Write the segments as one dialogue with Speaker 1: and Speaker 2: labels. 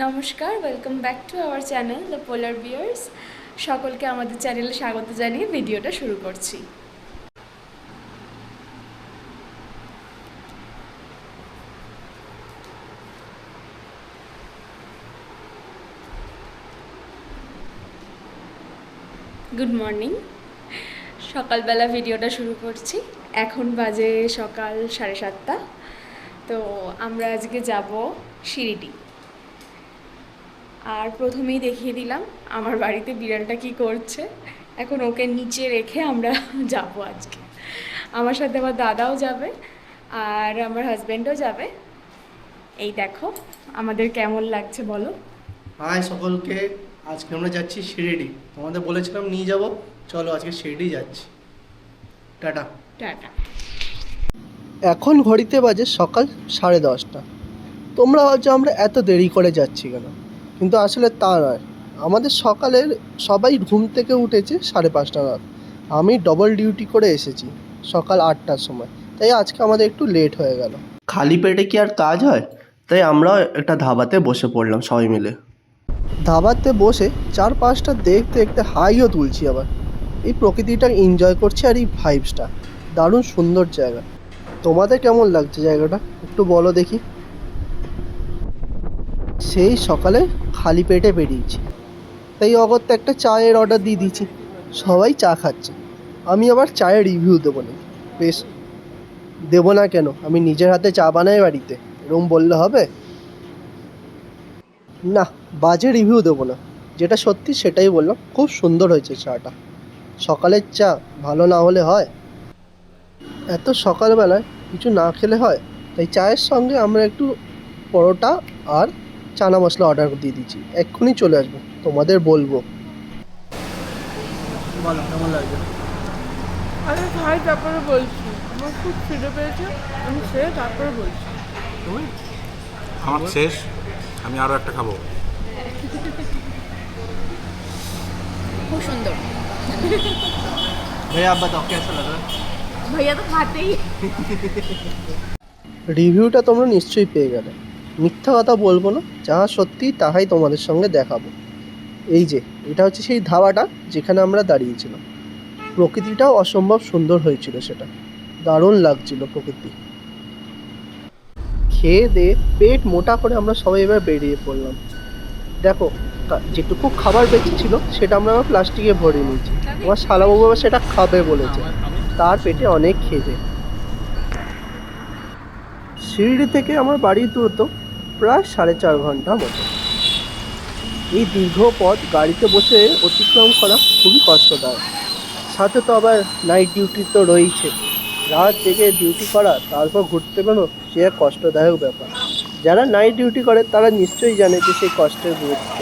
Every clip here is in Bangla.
Speaker 1: নমস্কার, welcome back to our channel the Polar Bears. সকলকে আমাদের চ্যানেলে স্বাগত জানিয়ে ভিডিওটা শুরু করছি। Good morning. সকালবেলা ভিডিওটা শুরু করছি। এখন বাজে সকাল 7:30। তো আমরা আজকে যাব শিরিডি। আর প্রথমেই দেখিয়ে দিলাম আমার বাড়িতে বিড়ালটা কি করছে। এখন ওকে নিচে রেখে আমরা যাব আজকে। আমার সাথে আমার দাদাও যাবে আর আমার হাজব্যান্ডও যাবে। এই দেখো আমাদের কেমন লাগছে বলো।
Speaker 2: হাই সকলকে, আজকে আমরা যাচ্ছি শিরিডি। তোমাদের বলেছিলাম নিয়ে যাব, চলো আজকে শিরিডি যাচ্ছি। টাটা।
Speaker 1: টাটা।
Speaker 2: এখন ঘড়িতে বাজে সকাল 10:30। তোমরা ভাবছো আমরা এত দেরি করে যাচ্ছি কেন, কিন্তু আসলে তা নয়। আমাদের সকালের সবাই ঘুম থেকে উঠেছে 5:30 নাগাদ। আমি ডবল ডিউটি করে এসেছি সকাল 8টার সময়, তাই আজকে আমাদের একটু লেট হয়ে গেল। খালি পেটে কি আর কাজ হয়, তাই আমরাও একটা ধাবাতে বসে পড়লাম সবাই মিলে। ধাবাতে বসে চারপাশটা দেখতে দেখতে হাইও তুলছি আবার। এই প্রকৃতিটা এনজয় করছি আর এই ভাইবসটা দারুণ সুন্দর জায়গা। তোমাদের কেমন লাগছে জায়গাটা একটু বলো দেখি। সেই সকালে খালি পেটে বেরিয়েছি, তাই অগত্যা একটা চায়ের অর্ডার দিয়ে দিয়েছি। সবাই চা খাচ্ছে, আমি আবার চায়ের রিভিউ দেবো না। বেশ, দেবো না কেন, আমি নিজের হাতে চা বানাই বাড়িতে, এরকম বললে হবে? না, বাজে রিভিউ দেবো না, যেটা সত্যি সেটাই বললাম। খুব সুন্দর হয়েছে চাটা। সকালের চা ভালো না হলে হয়? এত সকালবেলায় কিছু না খেলে হয়, তাই চায়ের সঙ্গে আমরা একটু পরোটা আর চানা মশলা অর্ডার দিয়ে দিচ্ছি। এক্ষুনি চলে আসবে, তোমাদের বলবো। বলো কেমন লাগবে।
Speaker 3: আরে ভাই, তারপরে বলছি আমার খুব খিদে পেয়েছে, আমি খেয়ে তারপরে বলছি।
Speaker 2: তুমি?
Speaker 4: আমার শেষ, আমি আরও একটা খাবো।
Speaker 1: খুব সুন্দর।
Speaker 2: ভাইয়া আব্বা দাও, কেমন লাগলো?
Speaker 1: ভাইয়া তো খাতেই।
Speaker 2: রিভিউটা তোমরা নিশ্চয়ই পেয়ে গেলে। মিথ্যা কথা বলবো না, যা সত্যি তাহাই তোমাদের সঙ্গে দেখাবো। এই যে এটা হচ্ছে সেই ধাবাটা যেখানে আমরা দাঁড়িয়েছিলাম। প্রকৃতিটাও অসম্ভব সুন্দর হয়েছিল, সেটা দারুণ লাগছিল প্রকৃতি। খেয়ে দিয়ে পেট মোটা করে আমরা সবাই এবার বেরিয়ে পড়লাম। দেখো, যেটুকু খাবার বেঁচে ছিল সেটা আমরা আবার প্লাস্টিকে ভরে নিয়েছি। আমার শালাবাবু আবার সেটা খাবে বলেছে, তার পেটে অনেক খিদে। শিরডি থেকে আমার বাড়ির দূরত্ব প্রায় 4.5 ঘন্টা মতো। এই দীর্ঘ পথ গাড়িতে বসে অতিক্রম করা খুবই কষ্টদায়ক। সাথে তো আবার নাইট ডিউটি তো রয়েছে। রাত জেগে ডিউটি করা, তারপর ঘুরতে বেরোনো, সে এক কষ্টদায়ক ব্যাপার। যারা নাইট ডিউটি করে তারা নিশ্চয়ই জানে যে সেই কষ্টের গুরুত্ব।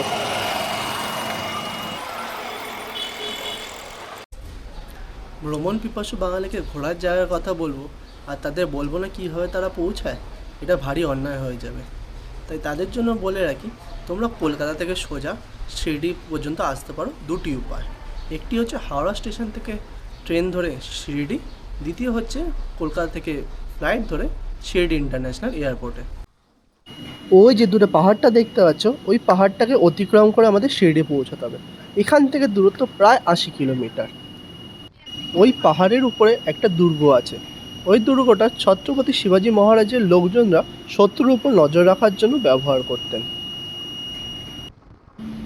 Speaker 2: ভ্রমণ পিপাসু বাঙালিকে ঘোরার জায়গার কথা বলবো আর তাদের বলবো না কীভাবে তারা পৌঁছায়, এটা ভারী অন্যায় হয়ে যাবে। তাই তাদের জন্য বলে রাখি, তোমরা কলকাতা থেকে সোজা শিরডি পর্যন্ত আসতে পারো দুটি উপায়। একটি হচ্ছে হাওড়া স্টেশন থেকে ট্রেন ধরে শিরডি, দ্বিতীয় হচ্ছে কলকাতা থেকে ফ্লাইট ধরে শিরডি ইন্টারন্যাশনাল এয়ারপোর্টে। ওই যে দূরে পাহাড়টা দেখতে পাচ্ছ, ওই পাহাড়টাকে অতিক্রম করে আমাদের শিরডি পৌঁছাতে হবে। এখান থেকে দূরত্ব প্রায় 80 কিলোমিটার। ওই পাহাড়ের উপরে একটা দুর্গ আছে। ওই দুর্গটা ছত্রপতি শিবাজী মহারাজের লোকজনরা শত্রুর উপর নজর রাখার জন্য ব্যবহার করতেন।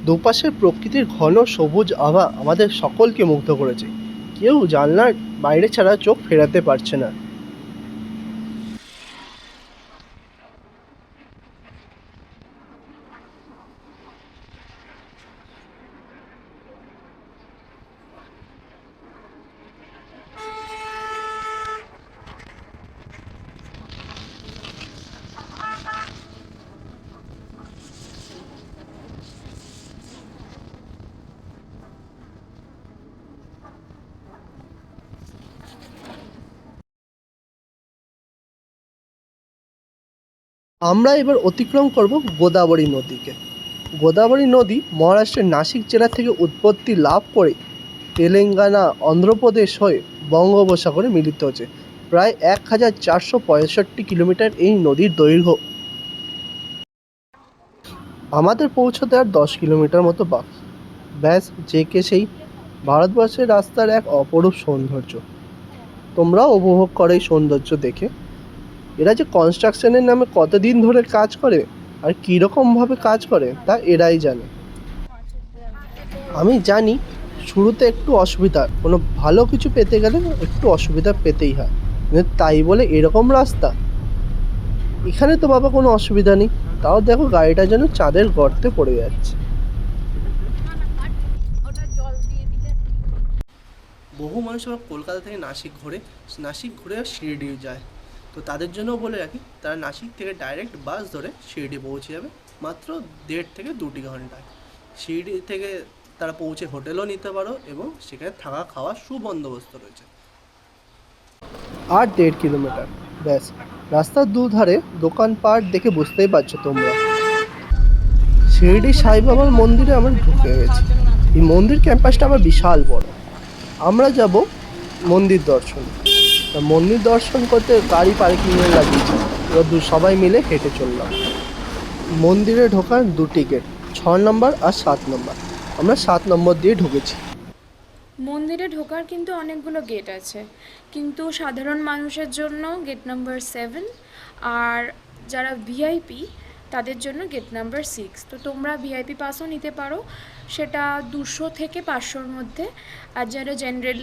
Speaker 2: দুপাশের প্রকৃতির ঘন সবুজ আভা আমাদের সকলকে মুগ্ধ করেছে। কেউ জানলার বাইরে ছাড়া চোখ ফেরাতে পারছে না। আমরা এবার অতিক্রম করব গোদাবরী নদীকে। গোদাবরী নদী মহারাষ্ট্রের নাসিক জেলা থেকে উৎপত্তি লাভ করে তেলেঙ্গানা, অন্ধ্রপ্রদেশ হয়ে বঙ্গোপসাগরে মিলিত হচ্ছে। প্রায় 1465 কিলোমিটার এই নদীর দৈর্ঘ্য। আমাদের পৌঁছতে আর 10 কিলোমিটার মতো বাকি। ব্যাস জেকে সেই ভারতবর্ষের রাস্তার এক অপরূপ সৌন্দর্য। তোমরাও উপভোগ করো এই সৌন্দর্য দেখে। এরা যে কনস্ট্রাকশনের নামে কতদিন ধরে কাজ করে আর কীরকমভাবে কাজ করে তা এরাই জানে। আমি জানি শুরুতে একটু অসুবিধা, কোনো ভালো কিছু পেতে গেলে একটু অসুবিধা পেতেই হয়, কিন্তু তাই বলে এরকম রাস্তা। এখানে তো বাবা কোনো অসুবিধা নেই, তাও দেখো গাড়িটা যেন চাঁদের গর্তে পড়ে যাচ্ছে। বহু মানুষ আবার কলকাতা থেকে নাসিক ঘুরে শিরডি যায়। তো তাদের জন্য বলে রাখি, তারা নাসিক থেকে ডাইরেক্ট বাস ধরে শিরডি পৌঁছে যাবে মাত্র 1.5 থেকে 2 ঘন্টায়। শিরডি থেকে তারা পৌঁছে হোটেলও নিতে পারো এবং সেখানে থাকা খাওয়ার সুবন্দোবস্ত রয়েছে। আর 1.5 কিলোমিটার, ব্যাস। রাস্তার দুধারে দোকানপাট দেখে বুঝতেই পারছো তোমরা। শিরডি সাই বাবার মন্দিরে আমরা ঢুকে গেছি। এই মন্দির ক্যাম্পাসটা আবার বিশাল বড়। আমরা যাব মন্দির দর্শন। তা মন্দির দর্শন করতে গাড়ি পার্কিংয়ে লাগিয়েছি, এবার সবাই মিলে হেঁটে চললাম। মন্দিরে ঢোকার 2টি গেট, 6 নম্বর আর 7 নম্বর। আমরা 7 নম্বর দিয়ে ঢুকেছি।
Speaker 1: মন্দিরে ঢোকার কিন্তু অনেকগুলো গেট আছে, কিন্তু সাধারণ মানুষের জন্য গেট নাম্বার 7, আর যারা ভিআইপি তাদের জন্য গেট নাম্বার 6। তো তোমরা ভিআইপি পাসও নিতে পারো, সেটা 200 থেকে 500-র মধ্যে। আর যারা জেনারেল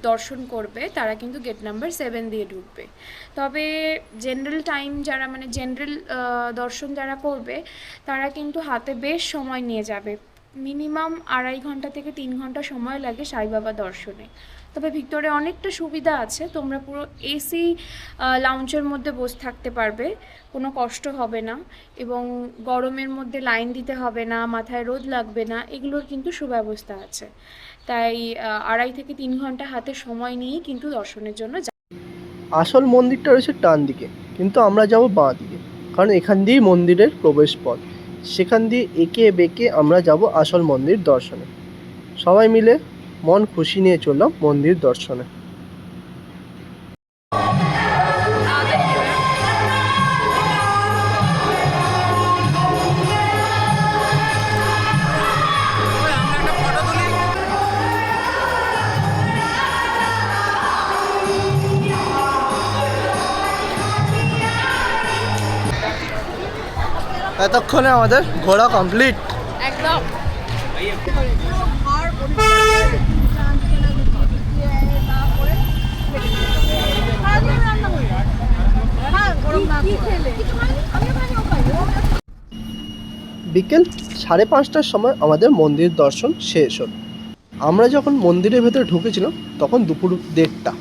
Speaker 1: দর্শন করবে তারা কিন্তু গেট নাম্বার 7 দিয়ে ঢুকবে। তবে জেনারেল টাইম যারা মানে জেনারেল দর্শন যারা করবে তারা কিন্তু হাতে বেশ সময় নিয়ে যাবে। মিনিমাম 2.5 ঘন্টা থেকে 3 ঘন্টা সময় লাগে সাই বাবা দর্শনে। তবে ভিক্টোরে অনেকটা সুবিধা আছে, তোমরা পুরো এসি লাউঞ্জের মধ্যে বসে থাকতে পারবে, কোনো কষ্ট হবে না, এবং গরমের মধ্যে লাইন দিতে হবে না, মাথায় রোদ লাগবে না, এগুলোর কিন্তু সুব্যবস্থা আছে। তাই 2.5 থেকে 3 ঘন্টা হাতে সময় নিয়েই কিন্তু দর্শনের জন্য
Speaker 2: আসল মন্দিরটা রয়েছে ডান দিকে, কিন্তু আমরা যাব বাঁ দিকে, কারণ এখান দিয়েই মন্দিরের প্রবেশ পথ। সেখান দিয়ে এঁকে বেঁকে আমরা যাব আসল মন্দির দর্শনে। সবাই মিলে মন খুশি নিয়ে চললাম মন্দির দর্শনে। এতক্ষণে আমাদের ঘোরা কমপ্লিট।
Speaker 1: একদম।
Speaker 2: বিকেল 5:30টার সময় আমাদের মন্দির দর্শন শেষ হল। আমরা যখন মন্দিরের ভেতরে ঢুকেছিলাম তখন দুপুর 1:30,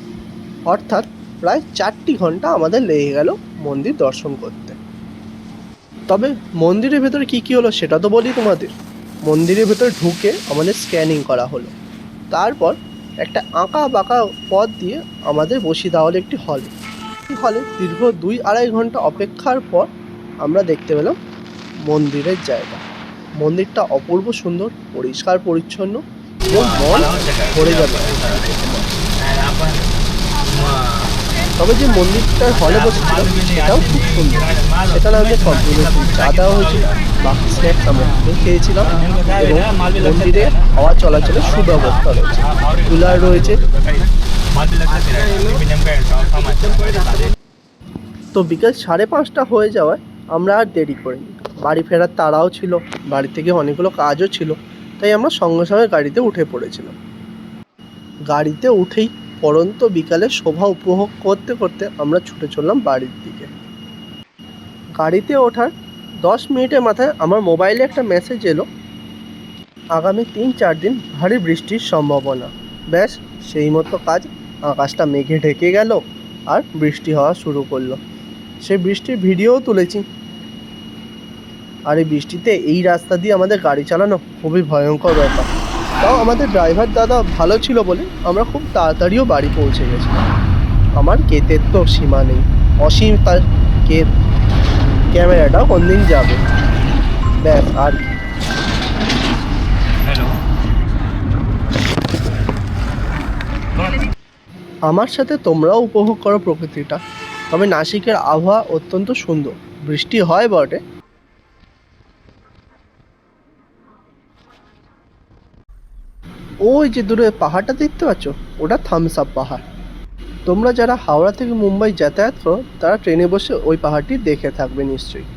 Speaker 2: অর্থাৎ প্রায় 4 ঘন্টা আমাদের লেগে গেল মন্দির দর্শন করতে। তবে মন্দিরের ভেতরে কী হলো সেটা তো বলি তোমাদের। মন্দিরের ভেতরে ঢুকে আমাদের স্ক্যানিং করা হলো, তারপর একটা আঁকা বাঁকা পথ দিয়ে আমাদের বসিয়ে দেওয়া হলো একটি হলে। হলে দীর্ঘ 2-2.5 ঘন্টা অপেক্ষার পর আমরা দেখতে পেলাম মন্দিরের জায়গা। মন্দিরটা অপূর্ব সুন্দর, পরিষ্কার পরিচ্ছন্ন এবং মন ভরে যাবে। তবে যে মন্দিরটার হলে বসেছিল সেটাও খুব সুন্দর। সেখানে আমাদের কমপ্লিমেন্টারি চা দেওয়া হয়েছিল, বাকি স্ন্যাক্স আমরা খেয়েছিলাম, এবং মন্দিরে হাওয়া চলাচলের সুব্যবস্থা রয়েছে, কুলার রয়েছে। তো বিকেল 5:30টা হয়ে যাওয়ায় আমরা আর দেরি করিনি। বাড়ি ফেরার তাড়াও ছিল, বাড়ি থেকে অনেকগুলো কাজও ছিল, তাই আমরা সঙ্গে সঙ্গে গাড়িতে উঠে পড়েছিলাম। গাড়িতে উঠেই পরন্ত বিকালে শোভা উপভোগ করতে করতে আমরা ছুটে চললাম বাড়ির দিকে। গাড়িতে ওঠার 10 মিনিটের মাথায় আমার মোবাইলে একটা মেসেজ এলো, আগামী 3-4 দিন ভারী বৃষ্টির সম্ভাবনা। ব্যাস সেই মতো কাজ, আকাশটা মেঘে ঢেকে গেল আর বৃষ্টি হওয়া শুরু করলো। সেই বৃষ্টির ভিডিওও তুলেছি। আর এই বৃষ্টিতে এই রাস্তা দিয়ে আমাদের গাড়ি চালানো খুবই ভয়ঙ্কর ব্যাপার। তাও আমাদের ড্রাইভার দাদা ভালো ছিল বলে আমরা খুব তাড়াতাড়িও বাড়ি পৌঁছে গেছিলাম। আমার কেতের তো সীমা নেই, অসীম তার কেত। ক্যামেরাটাও কোন দিন যাবে, ব্যাস আর কি। আমার সাথে তোমরাও উপভোগ করো প্রকৃতিটা। তবে নাসিকের আবহাওয়া অত্যন্ত সুন্দর, বৃষ্টি হয় বটে, ওই যে দূরে পাহাড়টা দেখতে পাচ্ছ, ওটা থামস আপ পাহাড়। তোমরা যারা হাওড়া থেকে মুম্বাই যাতায়াত করো তারা ট্রেনে বসে ওই পাহাড়টি দেখে থাকবে নিশ্চয়ই।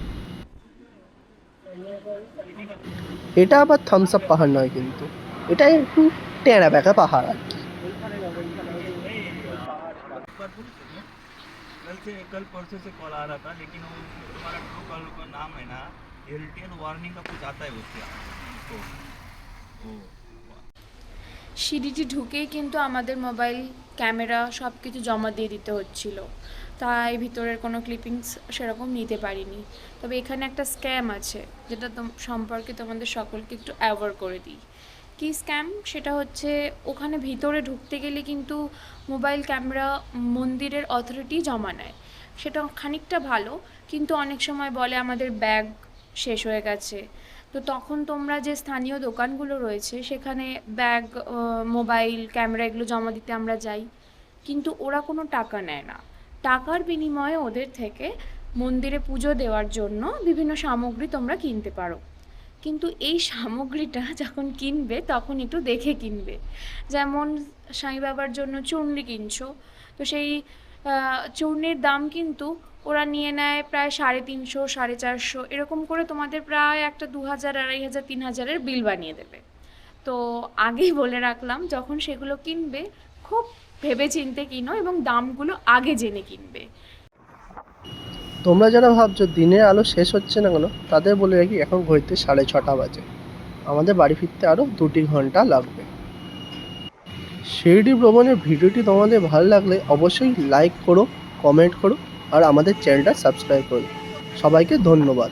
Speaker 2: এটা আবার থামস আপ পাহাড় নয়, কিন্তু এটা একটু টেরা বেঁকা পাহাড় আর কি।
Speaker 5: कल परसों से कॉल आ रहा था, लेकिन वो तुम्हारा ट्रू कॉल का नाम है ना, एयरटेल वार्निंग का कुछ आता है उससे तो वो
Speaker 1: সিঁড়িটি ঢুকেই কিন্তু আমাদের মোবাইল ক্যামেরা সব কিছু জমা দিয়ে দিতে হচ্ছিল, তাই ভিতরের কোনো ক্লিপিংস সেরকম নিতে পারিনি। তবে এখানে একটা স্ক্যাম আছে যেটা সম্পর্কে তোমাদের সকলকে একটু অ্যাওয়ার করে দিই। কী স্ক্যাম? সেটা হচ্ছে ওখানে ভিতরে ঢুকতে গেলে কিন্তু মোবাইল ক্যামেরা মন্দিরের অথরিটি জমা নেয়। সেটা খানিকটা ভালো, কিন্তু অনেক সময় বলে আমাদের ব্যাগ শেষ হয়ে গেছে। তো তখন তোমরা যে স্থানীয় দোকানগুলো রয়েছে সেখানে ব্যাগ, মোবাইল, ক্যামেরা এগুলো জমা দিতে আমরা যাই, কিন্তু ওরা কোনো টাকা নেয় না। টাকার বিনিময়ে ওদের থেকে মন্দিরে পুজো দেওয়ার জন্য বিভিন্ন সামগ্রী তোমরা কিনতে পারো। কিন্তু এই সামগ্রীটা যখন কিনবে তখন একটু দেখে কিনবে। যেমন সাই বাবার জন্য চূর্ণি কিনছো, তো সেই চূর্ণির দাম কিন্তু ওরা নিয়ে নেয় প্রায় 350, 450 এরকম করে তোমাদের প্রায় একটা 2000, 2500, 3000-এর বিল বানিয়ে দেবে। তো আগেই বলে রাখলাম, যখন সেগুলো কিনবে খুব ভেবে চিন্তে কিনো এবং দামগুলো আগে জেনে কিনবে।
Speaker 2: তোমরা যারা ভাবছো দিনের আলো শেষ হচ্ছে না কেন, তাদের বলে রাখি এখন ঘড়িতে 6:30 বাজে। আমাদের বাড়ি ফিরতে আরও 2 ঘন্টা লাগবে। শিরডি ভ্রমণের ভিডিওটি তোমাদের ভালো লাগলে অবশ্যই লাইক করো, কমেন্ট করো আর আমাদের চ্যানেলটা সাবস্ক্রাইব করো। সবাইকে ধন্যবাদ।